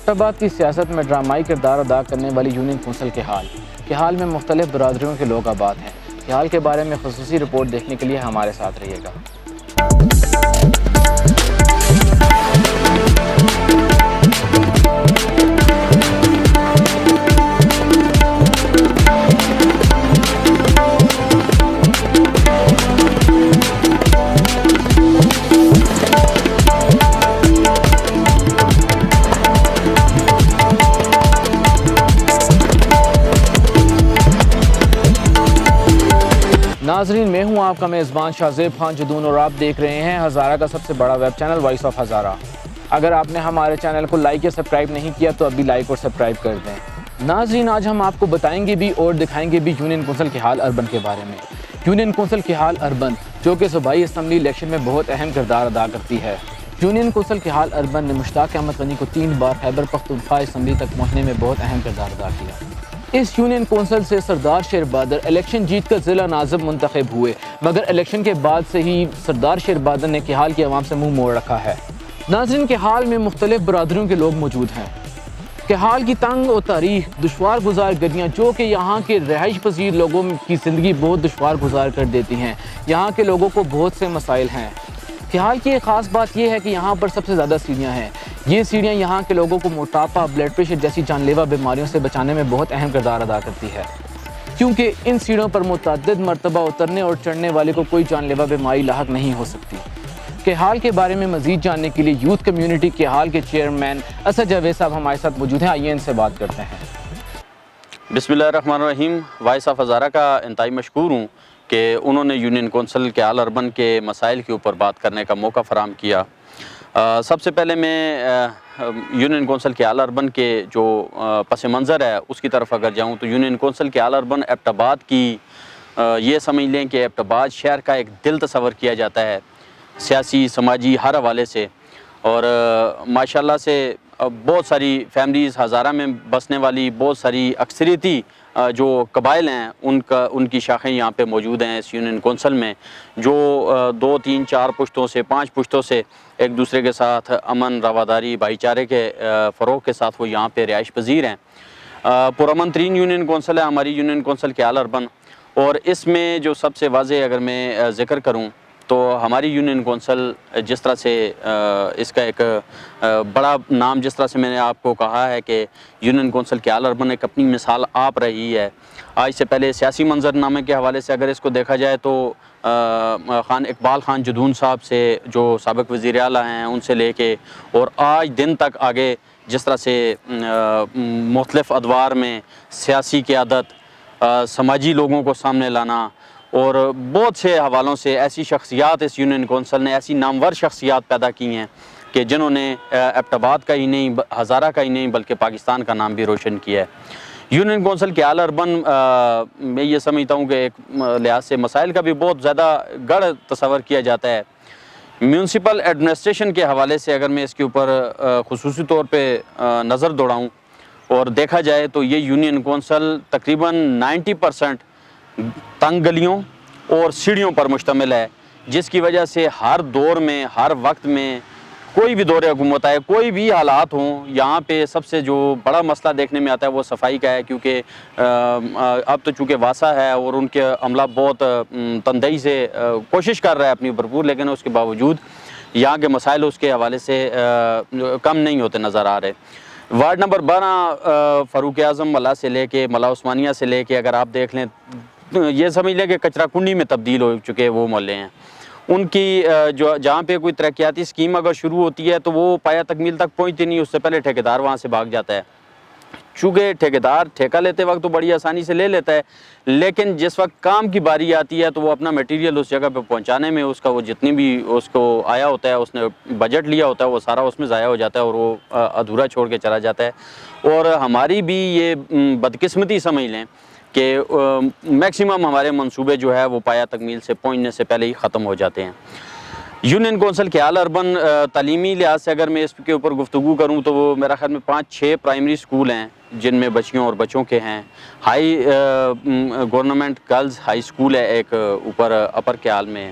Abbott آباد کی سیاست میں ڈرامائی کردار ادا کرنے والی یونین کونسل کے حال میں مختلف برادریوں کے لوگ آباد ہیں۔ کے حال کے بارے میں خصوصی رپورٹ دیکھنے کے لیے ہمارے ساتھ رہیے گا۔ ناظرین، میں ہوں آپ کا میزبان شاہزیب خان جدون اور آپ دیکھ رہے ہیں ہزارہ کا سب سے بڑا web channel voice of Hazara. اگر آپ نے ہمارے چینل کو لائک یا سبسکرائب نہیں کیا تو ابھی لائک اور سبسکرائب کر دیں۔ ناظرین، آج ہم آپ کو بتائیں گے بھی اور دکھائیں گے بھی یونین کونسل کے حال اربن کے بارے میں۔ یونین کونسل کے حال اربن، جو کہ صوبائی اسمبلی الیکشن میں بہت اہم کردار ادا کرتی ہے۔ یونین کونسل کے حال اربن نے مشتاق احمد غنی کو 3 بار خیبر پختونخوا اسمبلی تک پہنچنے میں بہت اہم کردار ادا کیا۔ اس یونین کونسل سے سردار شیر بہادر الیکشن جیت کر ضلع ناظم منتخب ہوئے، مگر الیکشن کے بعد سے ہی سردار شیر بہادر نے کے حال کی عوام سے منہ موڑ رکھا ہے۔ ناظرین، کے حال میں مختلف برادریوں کے لوگ موجود ہیں۔ کے حال کی تنگ و تاریخ، دشوار گزار گلیاں جو کہ یہاں کے رہائش پذیر لوگوں کی زندگی بہت دشوار گزار کر دیتی ہیں۔ یہاں کے لوگوں کو بہت سے مسائل ہیں۔ کے حال کی ایک خاص بات یہ ہے کہ یہاں پر سب سے زیادہ سیڑھیاں ہیں۔ یہ سیڑھیاں یہاں کے لوگوں کو موٹاپا، بلڈ پریشر جیسی جان لیوا بیماریوں سے بچانے میں بہت اہم کردار ادا کرتی ہے، کیونکہ ان سیڑھیوں پر متعدد مرتبہ اترنے اور چڑھنے والے کو کوئی جان لیوا بیماری لاحق نہیں ہو سکتی۔ کے حال کے بارے میں مزید جاننے کے لیے یوتھ کمیونٹی کے حال کے چیئرمین اسد جاوید صاحب ہمارے ساتھ موجود ہیں۔ آئیے ان سے بات کرتے ہیں۔ بسم اللہ الرحمن الرحیم۔ وائس آف ہزارہ کا انتہائی مشکور ہوں کہ انہوں نے یونین کونسل کے حال اربن کے مسائل کے اوپر بات کرنے کا موقع فراہم کیا۔ سب سے پہلے میں یونین کونسل کے حال اربن کے جو پس منظر ہے اس کی طرف اگر جاؤں تو یونین کونسل کے حال اربن ایبٹ آباد کی یہ سمجھ لیں کہ ایبٹ آباد شہر کا ایک دل تصور کیا جاتا ہے، سیاسی، سماجی ہر حوالے سے، اور ماشاءاللہ سے بہت ساری فیملیز ہزارہ میں بسنے والی بہت ساری اکثریتی جو قبائل ہیں ان کی شاخیں یہاں پہ موجود ہیں اس یونین کونسل میں، جو 2، 3، 4 پشتوں سے 5 پشتوں سے ایک دوسرے کے ساتھ امن، رواداری، بھائی چارے کے فروغ کے ساتھ وہ یہاں پہ رہائش پذیر ہیں۔ پرامن ترین یونین کونسل ہے ہماری یونین کونسل کے حال اربن، اور اس میں جو سب سے واضح اگر میں ذکر کروں تو ہماری یونین کونسل جس طرح سے اس کا ایک بڑا نام، جس طرح سے میں نے آپ کو کہا ہے کہ یونین کونسل کے حال اربن ایک اپنی مثال آپ رہی ہے۔ آج سے پہلے سیاسی منظرنامے کے حوالے سے اگر اس کو دیکھا جائے تو خان اقبال خان جدون صاحب سے جو سابق وزیر اعلیٰ ہیں ان سے لے کے اور آج دن تک آگے جس طرح سے مختلف ادوار میں سیاسی قیادت، سماجی لوگوں کو سامنے لانا اور بہت سے حوالوں سے ایسی شخصیات اس یونین کونسل نے ایسی نامور شخصیات پیدا کی ہیں کہ جنہوں نے ایبٹ آباد کا ہی نہیں، ہزارہ کا ہی نہیں بلکہ پاکستان کا نام بھی روشن کیا ہے۔ یونین کونسل کے حال اربن میں یہ سمجھتا ہوں کہ ایک لحاظ سے مسائل کا بھی بہت زیادہ گڑھ تصور کیا جاتا ہے۔ میونسپل ایڈمنسٹریشن کے حوالے سے اگر میں اس کے اوپر خصوصی طور پہ نظر دوڑاؤں اور دیکھا جائے تو یہ یونین کونسل تقریباً 90% تنگ گلیوں اور سیڑھیوں پر مشتمل ہے، جس کی وجہ سے ہر دور میں، ہر وقت میں کوئی بھی دور حکومت آئے، کوئی بھی حالات ہوں، یہاں پہ سب سے جو بڑا مسئلہ دیکھنے میں آتا ہے وہ صفائی کا ہے، کیونکہ اب تو چونکہ واسا ہے اور ان کے عملہ بہت تندہی سے کوشش کر رہا ہے اپنی بھرپور، لیکن اس کے باوجود یہاں کے مسائل اس کے حوالے سے کم نہیں ہوتے نظر آ رہے۔ وارڈ نمبر 12 فاروق اعظم ملا سے لے کے ملا عثمانیہ سے لے کے اگر آپ دیکھ لیں، یہ سمجھ لیں کہ کچرا کنڈی میں تبدیل ہو چکے وہ محلے ہیں۔ ان کی جو جہاں پہ کوئی ترقیاتی اسکیم اگر شروع ہوتی ہے تو وہ پایہ تکمیل تک پہنچتی نہیں، اس سے پہلے ٹھیکیدار وہاں سے بھاگ جاتا ہے۔ چونکہ ٹھیکیدار ٹھیکہ لیتے وقت تو بڑی آسانی سے لے لیتا ہے، لیکن جس وقت کام کی باری آتی ہے تو وہ اپنا میٹیریل اس جگہ پہ پہنچانے میں اس کا وہ جتنی بھی اس کو آیا ہوتا ہے، اس نے بجٹ لیا ہوتا ہے، وہ سارا اس میں ضائع ہو جاتا ہے اور وہ ادھورا چھوڑ کے چلا جاتا ہے۔ اور ہماری بھی یہ بدقسمتی سمجھ لیں کہ میکسیمم ہمارے منصوبے جو ہے وہ پایہ تکمیل سے پہنچنے سے پہلے ہی ختم ہو جاتے ہیں۔ یونین کونسل کے حال اربن تعلیمی لحاظ سے اگر میں اس کے اوپر گفتگو کروں تو وہ میرا خیال میں 5-6 پرائمری سکول ہیں جن میں بچیوں اور بچوں کے ہیں۔ High government girls high school ہے ایک اوپر اپر کے حال میں،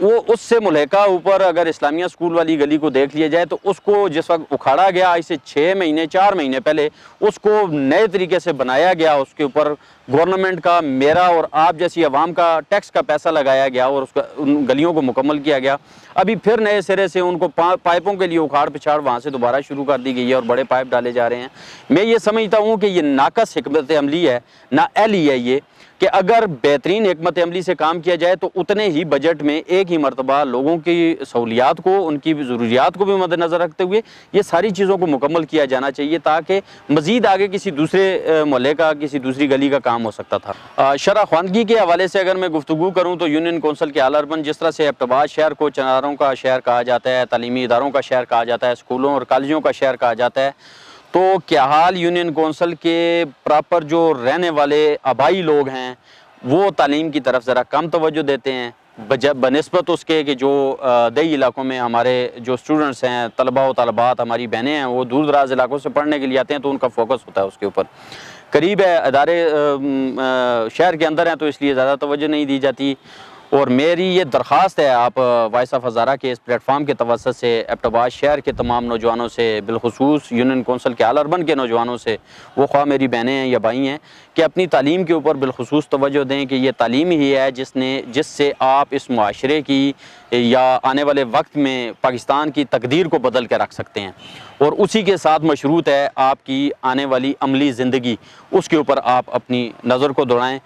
وہ اس سے ملحقہ اوپر اگر اسلامیہ اسکول والی گلی کو دیکھ لیا جائے تو اس کو جس وقت اکھاڑا گیا آج سے 6 مہینے 4 مہینے پہلے اس کو نئے طریقے سے بنایا گیا، اس کے اوپر گورنمنٹ کا، میرا اور آپ جیسی عوام کا ٹیکس کا پیسہ لگایا گیا اور اس کا ان گلیوں کو مکمل کیا گیا۔ ابھی پھر نئے سرے سے ان کو پائپوں کے لیے اکھاڑ پچھاڑ وہاں سے دوبارہ شروع کر دی گئی ہے اور بڑے پائپ ڈالے جا رہے ہیں۔ میں یہ سمجھتا ہوں کہ یہ ناقص حکمت عملی ہے، نااہلی ہے یہ، کہ اگر بہترین حکمت عملی سے کام کیا جائے تو اتنے ہی بجٹ میں ایک ہی مرتبہ لوگوں کی سہولیات کو، ان کی ضروریات کو بھی مد نظر رکھتے ہوئے یہ ساری چیزوں کو مکمل کیا جانا چاہیے، تاکہ مزید آگے کسی دوسرے محلے کا، کسی دوسری گلی کا کام ہو سکتا تھا۔ شرح خواندگی کے حوالے سے اگر میں گفتگو کروں تو یونین کونسل کے اعلیٰ اربن، جس طرح سے ایبٹ آباد شہر کو چناروں کا شہر کہا جاتا ہے، تعلیمی اداروں کا شہر کہا جاتا ہے، اسکولوں اور کالجوں کا شہر کہا جاتا ہے، تو کیا حال یونین کونسل کے پراپر جو رہنے والے آبائی لوگ ہیں وہ تعلیم کی طرف ذرا کم توجہ دیتے ہیں بنسبت اس کے کہ جو دیہی علاقوں میں ہمارے جو اسٹوڈنٹس ہیں، طلباء و طالبات، ہماری بہنیں ہیں، وہ دور دراز علاقوں سے پڑھنے کے لیے آتے ہیں تو ان کا فوکس ہوتا ہے اس کے اوپر۔ قریب ہے ادارے شہر کے اندر ہیں تو اس لیے زیادہ توجہ نہیں دی جاتی، اور میری یہ درخواست ہے آپ وائس آف ہزارہ کے اس پلیٹ فارم کے توسط سے ایبٹ آباد شہر کے تمام نوجوانوں سے، بالخصوص یونین کونسل کے اعلیٰ اربن کے نوجوانوں سے، وہ خواہ میری بہنیں ہیں یا بھائی ہیں، کہ اپنی تعلیم کے اوپر بالخصوص توجہ دیں کہ یہ تعلیم ہی ہے جس سے آپ اس معاشرے کی یا آنے والے وقت میں پاکستان کی تقدیر کو بدل کے رکھ سکتے ہیں، اور اسی کے ساتھ مشروط ہے آپ کی آنے والی عملی زندگی، اس کے اوپر آپ اپنی نظر کو دوڑائیں۔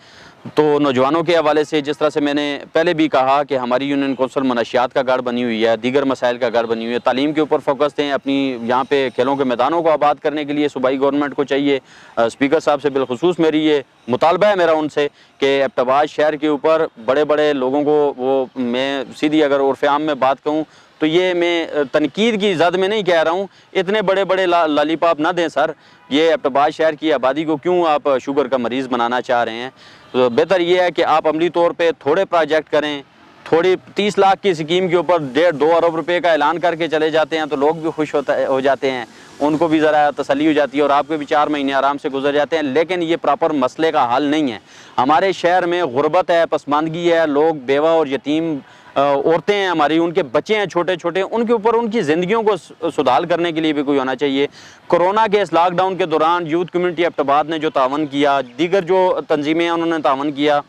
تو نوجوانوں کے حوالے سے جس طرح سے میں نے پہلے بھی کہا کہ ہماری یونین کونسل منشیات کا گڑھ بنی ہوئی ہے، دیگر مسائل کا گڑھ بنی ہوئی ہے، تعلیم کے اوپر فوکس دیں، اپنی یہاں پہ کھیلوں کے میدانوں کو آباد کرنے کے لیے صوبائی گورنمنٹ کو چاہیے۔ اسپیکر صاحب سے بالخصوص میری یہ مطالبہ ہے میرا ان سے کہ ایبٹ آباد شہر کے اوپر بڑے بڑے لوگوں کو، وہ میں سیدھی اگر عرف عام میں بات کہوں تو یہ میں تنقید کی زد میں نہیں کہہ رہا ہوں، اتنے بڑے بڑے لالی پاپ نہ دیں سر، یہ ایبٹ آباد شہر کی آبادی کو کیوں آپ شوگر کا مریض بنانا چاہ رہے ہیں؟ تو بہتر یہ ہے کہ آپ عملی طور پہ تھوڑے پروجیکٹ کریں، تھوڑی 30 لاکھ کی اسکیم کے اوپر 1.5-2 ارب روپے کا اعلان کر کے چلے جاتے ہیں تو لوگ بھی خوش ہو جاتے ہیں، ان کو بھی ذرا تسلی ہو جاتی ہے اور آپ کے بھی 4 مہینے آرام سے گزر جاتے ہیں، لیکن یہ پراپر مسئلے کا حل نہیں ہے۔ ہمارے شہر میں غربت ہے، پسماندگی ہے، لوگ بیوہ اور یتیم عورتیں ہیں ہماری، ان کے بچے ہیں چھوٹے چھوٹے، ان کے اوپر ان کی زندگیوں کو سدھار کرنے کے لیے بھی کوئی ہونا چاہیے۔ کرونا کے اس لاک ڈاؤن کے دوران یوتھ کمیونٹی ایبٹ آباد نے جو تعاون کیا، دیگر جو تنظیمیں ہیں انہوں نے تعاون کیا،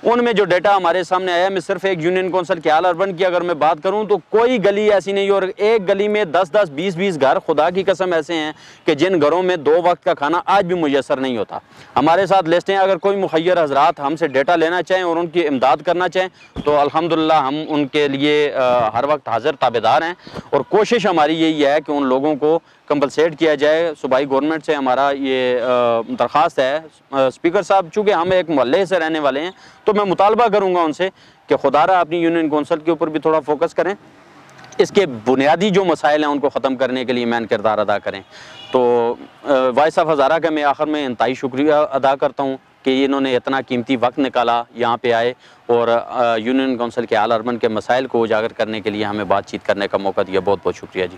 ان میں جو ڈیٹا ہمارے سامنے آیا، میں صرف ایک یونین کونسل کے اعلیٰ اربن کی اگر میں بات کروں تو کوئی گلی ایسی نہیں، اور ایک گلی میں 10-10 20-20 گھر خدا کی قسم ایسے ہیں کہ جن گھروں میں 2 وقت کا کھانا آج بھی میسر نہیں ہوتا۔ ہمارے ساتھ لسٹیں، اگر کوئی مخیر حضرات ہم سے ڈیٹا لینا چاہیں اور ان کی امداد کرنا چاہیں تو الحمدللہ ہم ان کے لیے ہر وقت حاضر تابعدار ہیں، اور کوشش ہماری یہی ہے کہ ان لوگوں کو کمپنسیٹ کیا جائے۔ صوبائی گورنمنٹ سے ہمارا یہ درخواست ہے، اسپیکر صاحب چونکہ ہم ایک محلے سے رہنے والے ہیں تو میں مطالبہ کروں گا ان سے کہ خدا را اپنی یونین کونسل کے اوپر بھی تھوڑا فوکس کریں، اس کے بنیادی جو مسائل ہیں ان کو ختم کرنے کے لیے مین کردار ادا کریں۔ تو وائس آف ہزارہ کا میں آخر میں انتہائی شکریہ ادا کرتا ہوں کہ انہوں نے اتنا قیمتی وقت نکالا، یہاں پہ آئے اور یونین کونسل کے اعلیٰ اربن کے مسائل کو اجاگر کرنے کے لیے ہمیں بات چیت کرنے کا موقع دیا۔ بہت بہت شکریہ جی۔